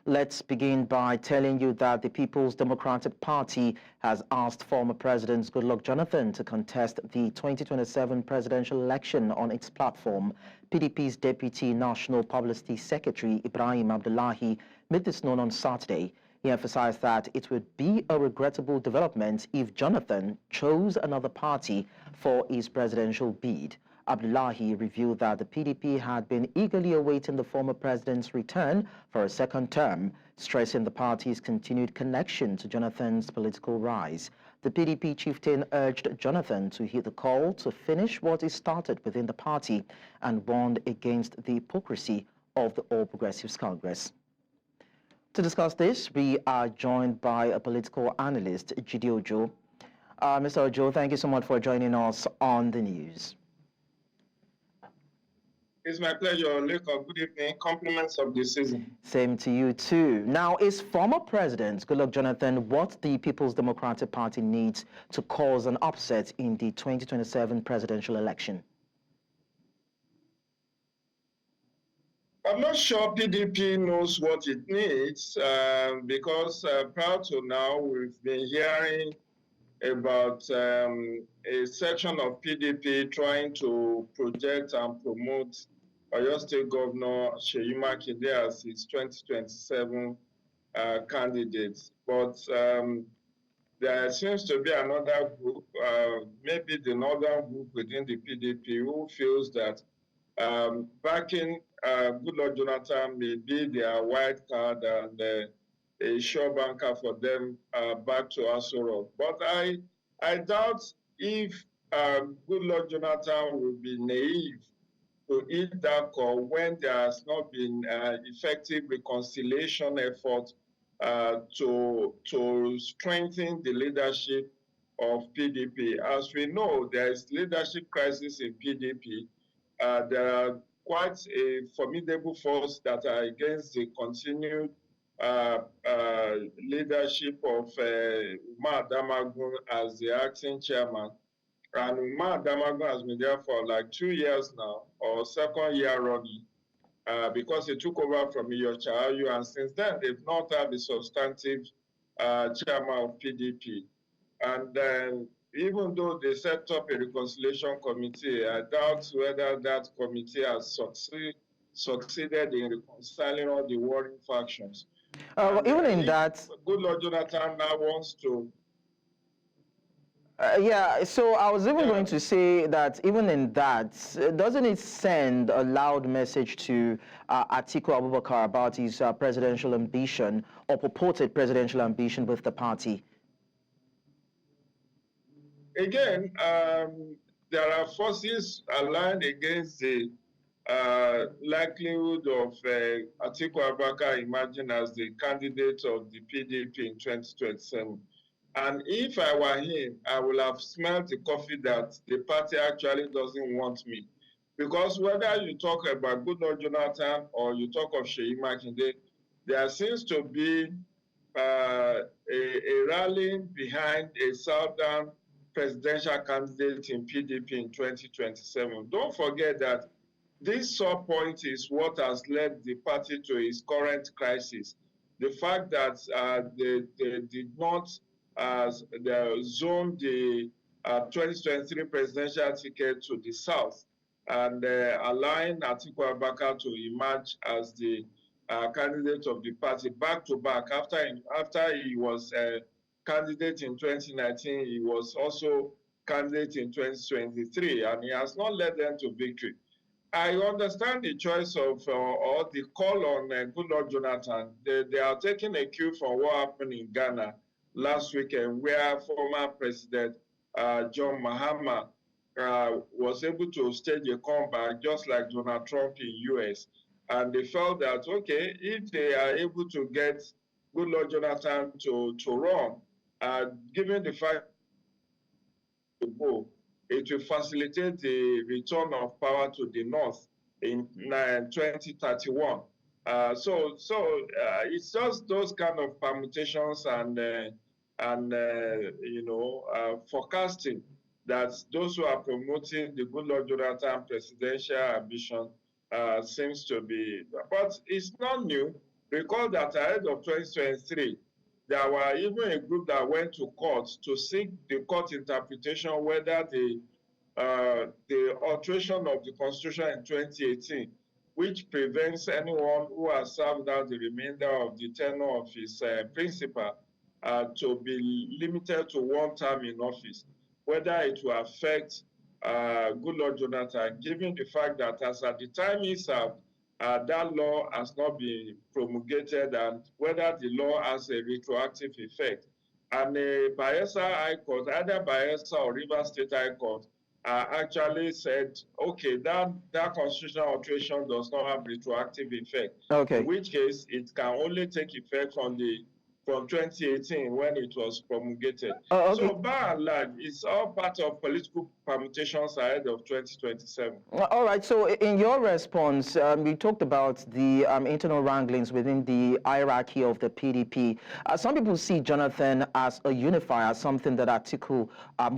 Let's begin by telling you that the People's Democratic Party has asked former President Goodluck Jonathan to contest the 2027 presidential election on its platform. PDP's Deputy National Publicity Secretary Ibrahim Abdullahi made this known on Saturday. He emphasized that it would be a regrettable development if Jonathan chose another party for his presidential bid. Abdullahi revealed that the PDP had been eagerly awaiting the former president's return for a second term, stressing the party's continued connection to Jonathan's political rise. The PDP chieftain urged Jonathan to heed the call to finish what is started within the party and warned against the hypocrisy of the All Progressives Congress. To discuss this, we are joined by a political analyst, Jide Ojo. Mr. Ojo, thank you so much for joining us on the news. It's my pleasure, Leko. Good evening. Compliments of the season. Same to you, too. Now, is former President Goodluck Jonathan what the People's Democratic Party needs to cause an upset in the 2027 presidential election? I'm not sure PDP knows what it needs because prior to now, we've been hearing about a section of PDP trying to project and promote Oyo State Governor Seyi Makinde as his 2027 candidate. But there seems to be another group, maybe the northern group within the PDP, who feels that backing Goodluck Jonathan may be their wild card and a sure banker for them back to Aso Rock. But I doubt if Goodluck Jonathan will be naive to eat that call when there has not been effective reconciliation effort to strengthen the leadership of PDP. As we know, there is leadership crisis in PDP. There are quite a formidable force that are against the continued leadership of Umar Damagun as the acting chairman. And Umar Damagun has been there for like 2 years now, or second year running, because he took over from Iyochayu, and since then they've not had the substantive chairman of PDP. And then even though they set up a reconciliation committee, I doubt whether that committee has succeeded in reconciling all the warring factions. Even in that, Goodluck Jonathan now wants to. Yeah, so I was even going to say that even in that, doesn't it send a loud message to Atiku Abubakar about his presidential ambition or purported presidential ambition with the party? Again, there are forces aligned against the likelihood of Atiku Abubakar emerging as the candidate of the PDP in 2027. And if I were him, I would have smelled the coffee that the party actually doesn't want me. Because whether you talk about Goodluck Jonathan or you talk of Seyi Makinde, there seems to be a rallying behind a southern presidential candidate in PDP in 2027. Don't forget that this sore point is what has led the party to its current crisis. The fact that they did not zone the 2023 presidential ticket to the south and allowing Atiku Abubakar to emerge as the candidate of the party back to back. After he was candidate in 2019, he was also candidate in 2023, and he has not led them to victory. I understand the choice of or the call on Goodluck Jonathan. They are taking a cue from what happened in Ghana last weekend, where former President John Mahama was able to stage a comeback just like Donald Trump in US. And they felt that, okay, if they are able to get Goodluck Jonathan to run, given the fact to go, it will facilitate the return of power to the north in 2031. So it's just those kind of permutations and forecasting that those who are promoting the Goodluck Jonathan presidential ambition seems to be. But it's not new. Recall that ahead of 2023, there were even a group that went to court to seek the court interpretation whether the alteration of the Constitution in 2018, which prevents anyone who has served out the remainder of the tenure of his principal to be limited to one term in office, whether it will affect Goodluck Jonathan, given the fact that as at the time he served, that law has not been promulgated, and whether the law has a retroactive effect. And Bayelsa High Court, either Bayelsa or Rivers State High Court, actually said, okay, that constitutional alteration does not have retroactive effect. Okay. In which case, it can only take effect from 2018 when it was promulgated. Okay. So by and large, it's all part of political permutations ahead of 2027. All right. So in your response, you talked about the internal wranglings within the hierarchy of the PDP. Some people see Jonathan as a unifier, something that Atiku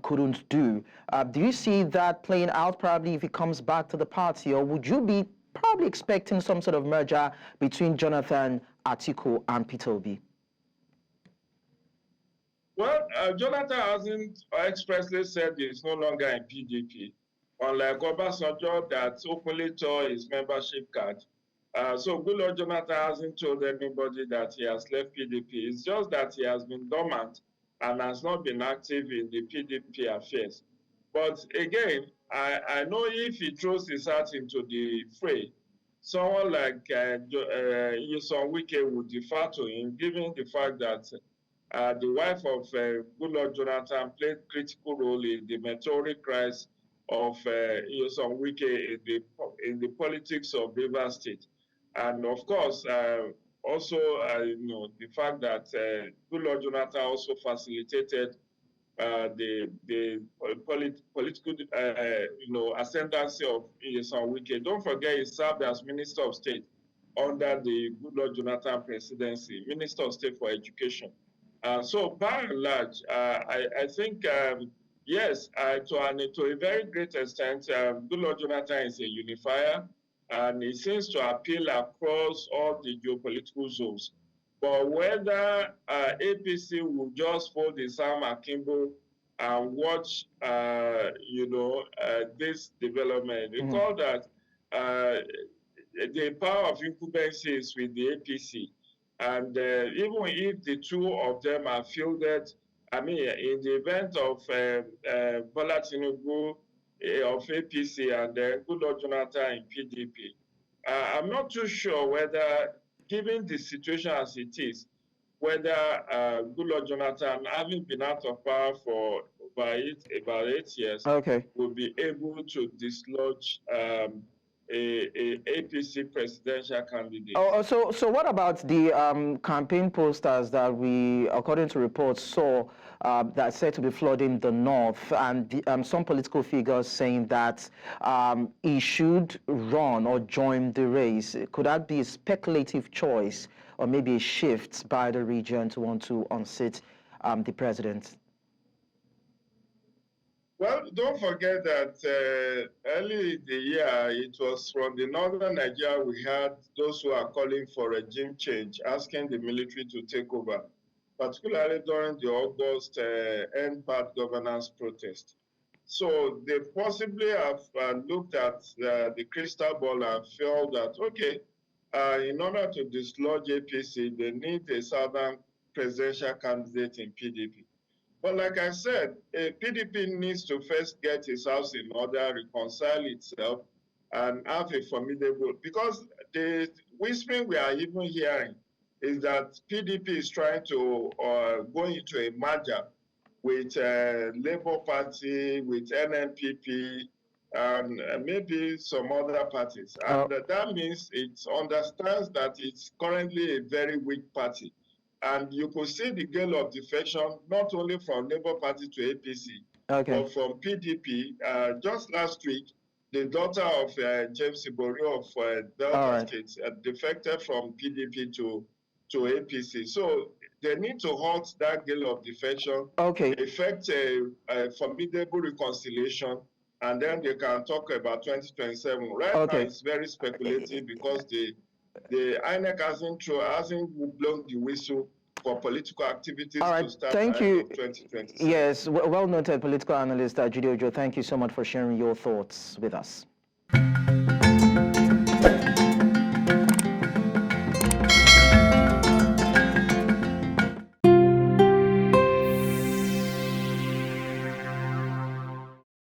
couldn't do. Do you see that playing out probably if he comes back to the party, or would you be probably expecting some sort of merger between Jonathan, Atiku, and Peter Obi? Well, Jonathan hasn't expressly said he's no longer in PDP, unlike Obasanjo that openly tore his membership card. So Goodluck Jonathan hasn't told anybody that he has left PDP. It's just that he has been dormant and has not been active in the PDP affairs. But again, I know if he throws his heart into the fray, someone like Nyesom Wike would defer to him, given the fact that the wife of Goodluck Jonathan played a critical role in the meteoric rise of Nyesom Wike in the politics of Rivers State. And of course, also, the fact that Goodluck Jonathan also facilitated the political, ascendancy of Nyesom Wike. Don't forget, he served as Minister of State under the Goodluck Jonathan presidency, Minister of State for Education. So by and large, I think, yes, to a very great extent, Goodluck Jonathan is a unifier, and it seems to appeal across all the geopolitical zones. But whether APC will just fold his arm akimbo and watch, this development, recall that the power of incumbency is with the APC. And even if the two of them are fielded, I mean, in the event of Bola Tinubu of APC and Goodluck Jonathan in PDP, I'm not too sure whether, given the situation as it is, whether Goodluck Jonathan, having been out of power for about 8 years, will be able to dislodge a APC presidential candidate. So what about the campaign posters that we, according to reports, saw that said to be flooding the north, and some political figures saying that he should run or join the race? Could that be a speculative choice, or maybe a shift by the region to want to unseat the president? Well, don't forget that early in the year, it was from the northern Nigeria we had those who are calling for regime change, asking the military to take over, particularly during the August end part governance protest. So they possibly have looked at the crystal ball and felt that, okay, in order to dislodge APC, they need a southern presidential candidate in PDP. But like I said, PDP needs to first get its house in order, reconcile itself, and have a formidable, because the whispering we are even hearing is that PDP is trying to go into a merger with Labour Party, with NNPP, and maybe some other parties. And that means it understands that it's currently a very weak party. And you could see the gale of defection, not only from Labour Party to APC, but from PDP. Just last week, the daughter of James Ibori of Delta State defected from PDP to APC. So they need to halt that gale of defection, effect a formidable reconciliation, and then they can talk about 2027. Right now, it's very speculative because the the INEC hasn't blown the whistle for political activities All right, to start thank at you. 2026. Yes, well noted political analyst Jide Ojo. Thank you so much for sharing your thoughts with us.